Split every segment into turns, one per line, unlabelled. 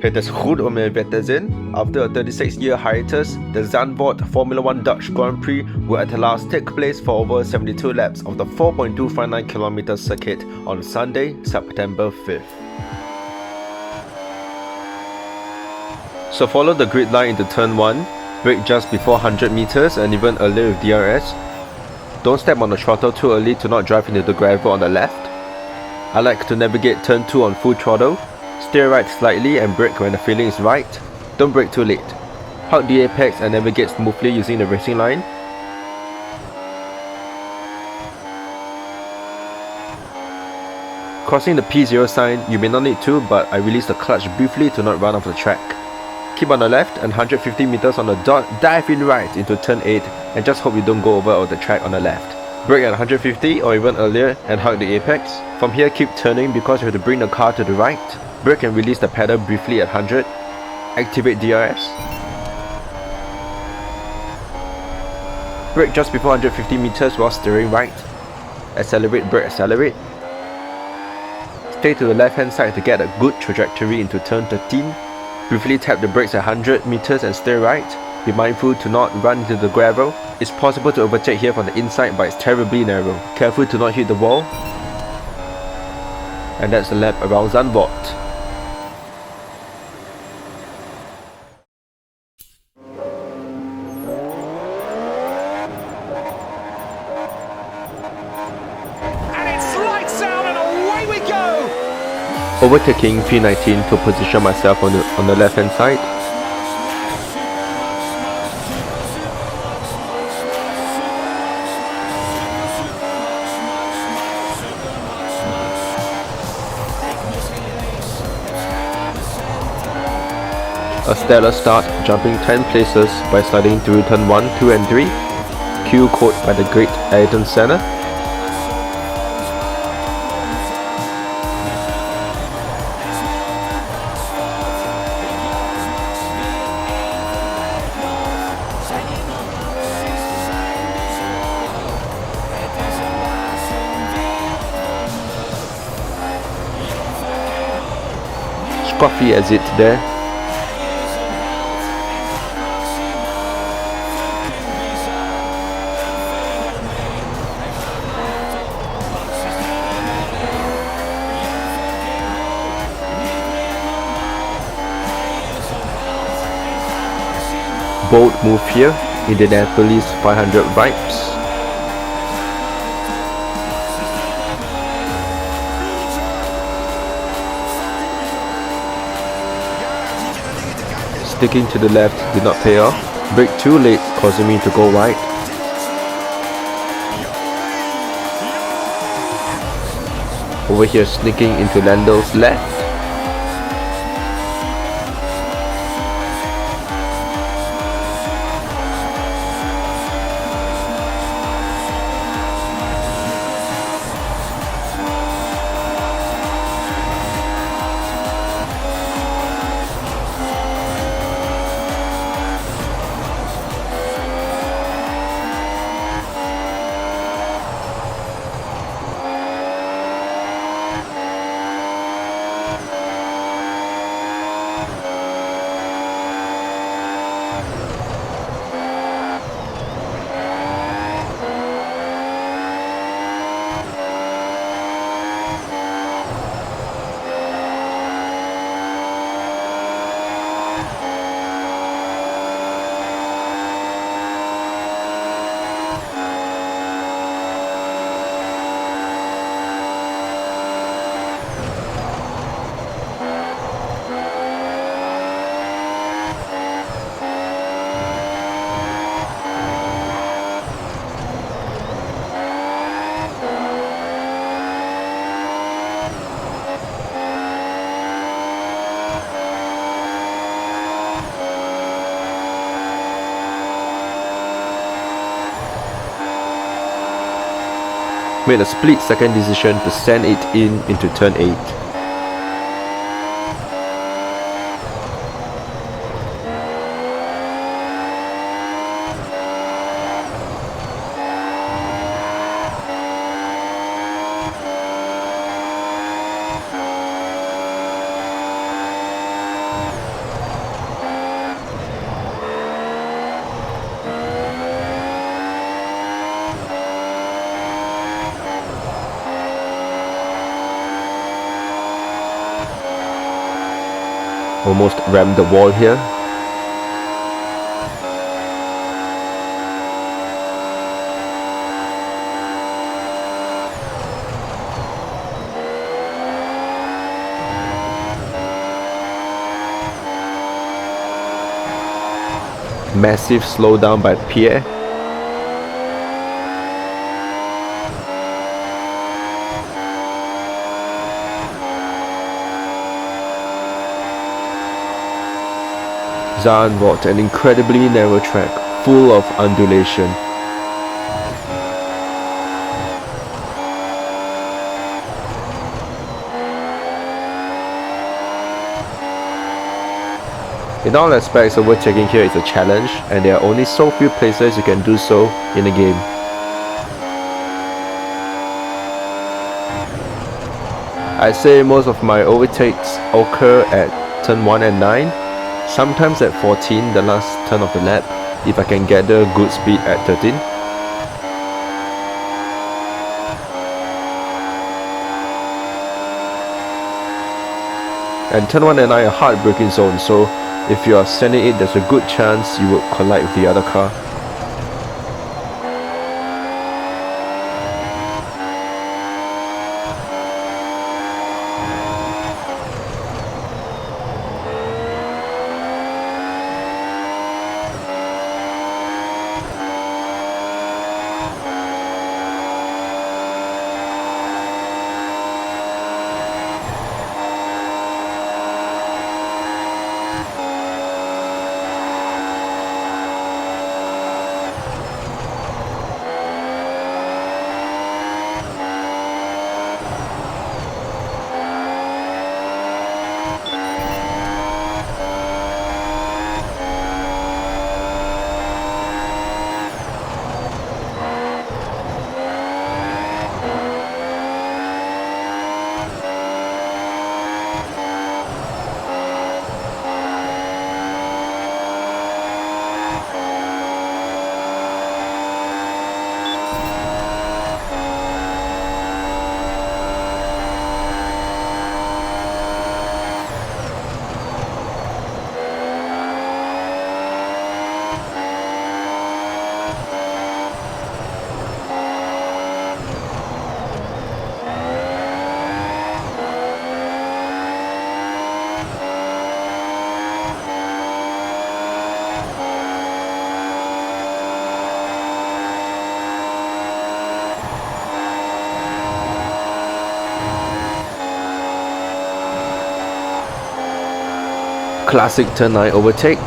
Het is goed om er weer te zijn. After a 36-year hiatus, the Zandvoort Formula 1 Dutch Grand Prix will at last take place for over 72 laps of the 4.259 km circuit on Sunday, September 5th. So follow the grid line into turn 1, brake just before 100 meters and even earlier with DRS. Don't step on the throttle too early to not drive into the gravel on the left. I like to navigate turn 2 on full throttle. Steer right slightly and brake when the feeling is right. Don't brake too late. Hug the apex and navigate smoothly using the racing line. Crossing the P0 sign, you may not need to, but I release the clutch briefly to not run off the track. Keep on the left and 150 meters on the dot, dive in right into turn 8 and just hope you don't go over the track on the left. Brake at 150 or even earlier and hug the apex. From here keep turning because you have to bring the car to the right. Brake and release the pedal briefly at 100. Activate DRS. Brake just before 150 meters while steering right. Accelerate, brake, accelerate. Stay to the left hand side to get a good trajectory into turn 13. Briefly tap the brakes at 100 meters and steer right. Be mindful to not run into the gravel. It's possible to overtake here from the inside, but it's terribly narrow. Careful to not hit the wall. And that's the lap around Zandvoort. Overtaking P19 to position myself on the left hand side. A stellar start, jumping 10 places by sliding through turn 1, 2 and 3. Q caught by the great Ayrton Senna. Scruffy exit there. Bold move here, Indianapolis 500 vibes. Sticking to the left did not pay off. Brake too late, causing me to go wide. Over here sneaking into Lando's left. Made a split second decision to send it in into turn 8. Almost rammed the wall here. Massive slowdown by Pierre. Zandvoort, an incredibly narrow track, full of undulation. In all aspects, overtaking here is a challenge, and there are only so few places you can do so in a game. I'd say most of my overtakes occur at turn 1 and 9, sometimes at 14, the last turn of the lap, if I can gather good speed at 13. And turn 1 and 9 are hard braking zones, so if you are sending it, there's a good chance you will collide with the other car. Classic turn 9 overtake.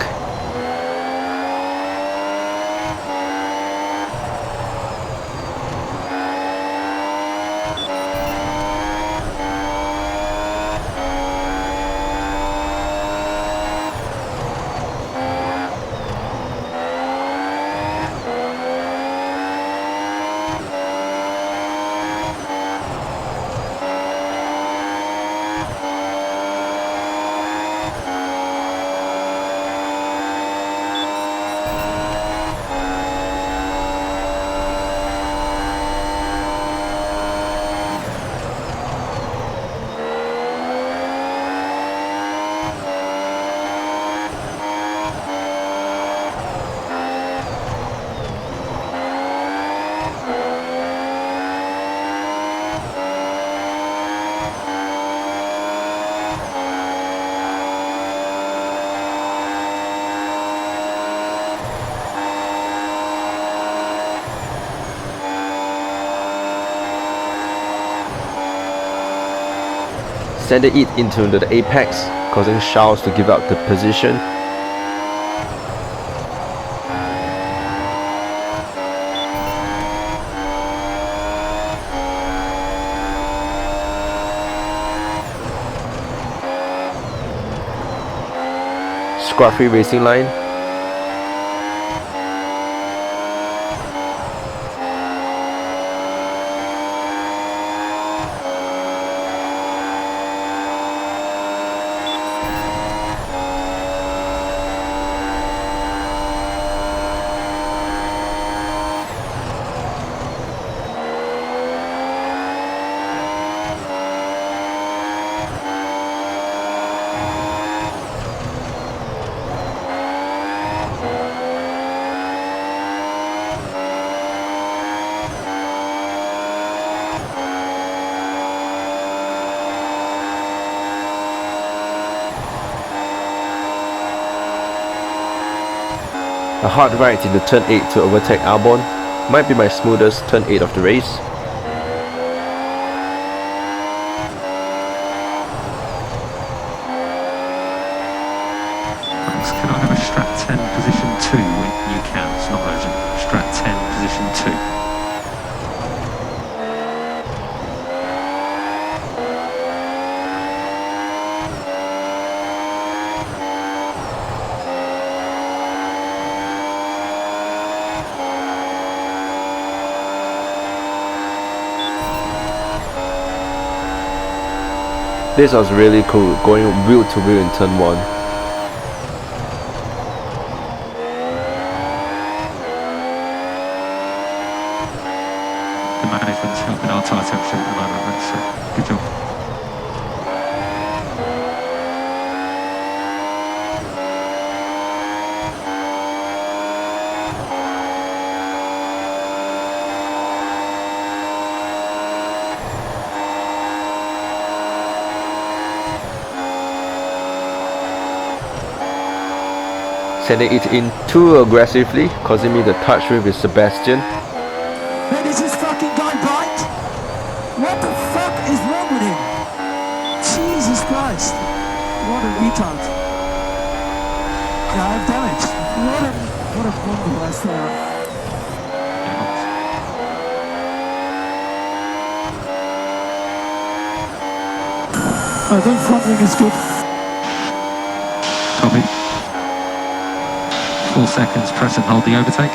Sending it into the apex, causing Charles to give up the position. Scruffy racing line. A hard right into turn 8 to overtake Albon, might be my smoothest turn 8 of the race.
Can I have a strat 10 position 2 when you can? It's not urgent. Strat 10 position 2.
This was really cool, going wheel to wheel in turn 1.
The management's helping our tyre temperature at the moment, so good job.
Sending it in too aggressively, causing me the touch with Sebastian.
Man, is this fucking guy blind? What the fuck is wrong with him? Jesus Christ. What a retard. Yeah, I have damage. What a wonderful last there. I think front wing is good.
Copy. 4 seconds, press and hold the overtake.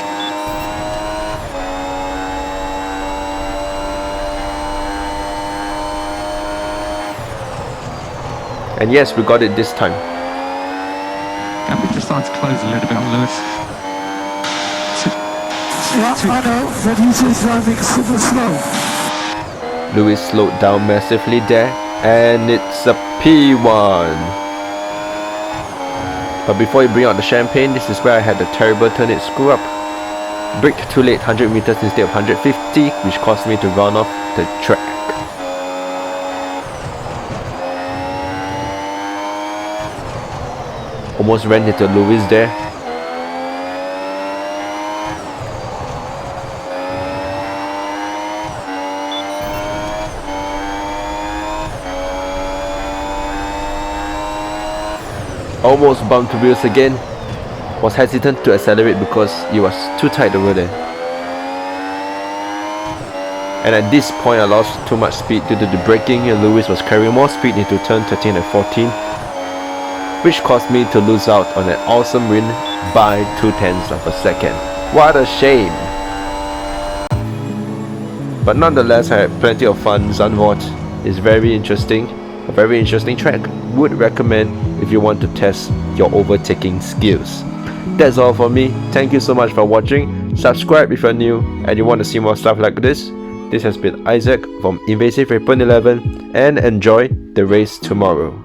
And yes, we got it this time.
Can we just start to close a little bit on Lewis?
Yeah, I know, but he's just driving super slow.
Lewis slowed down massively there, and it's a P1. But before you bring out the champagne, this is where I had the terrible turn 8 screw up. Braked too late, 100 meters instead of 150, which caused me to run off the track. Almost ran into Lewis there. Almost bumped wheels again. Was hesitant to accelerate because it was too tight over there. And at this point I lost too much speed due to the braking, and Lewis was carrying more speed into turn 13 and 14, which caused me to lose out on an awesome win by 0.2 of a second. What a shame! But nonetheless, I had plenty of fun. Zandvoort is very interesting, a very interesting track. Would recommend if you want to test your overtaking skills. That's all for me. Thank you so much for watching. Subscribe if you're new and you want to see more stuff like this. This has been Isaac from Invasive Weapon 11, and enjoy the race tomorrow.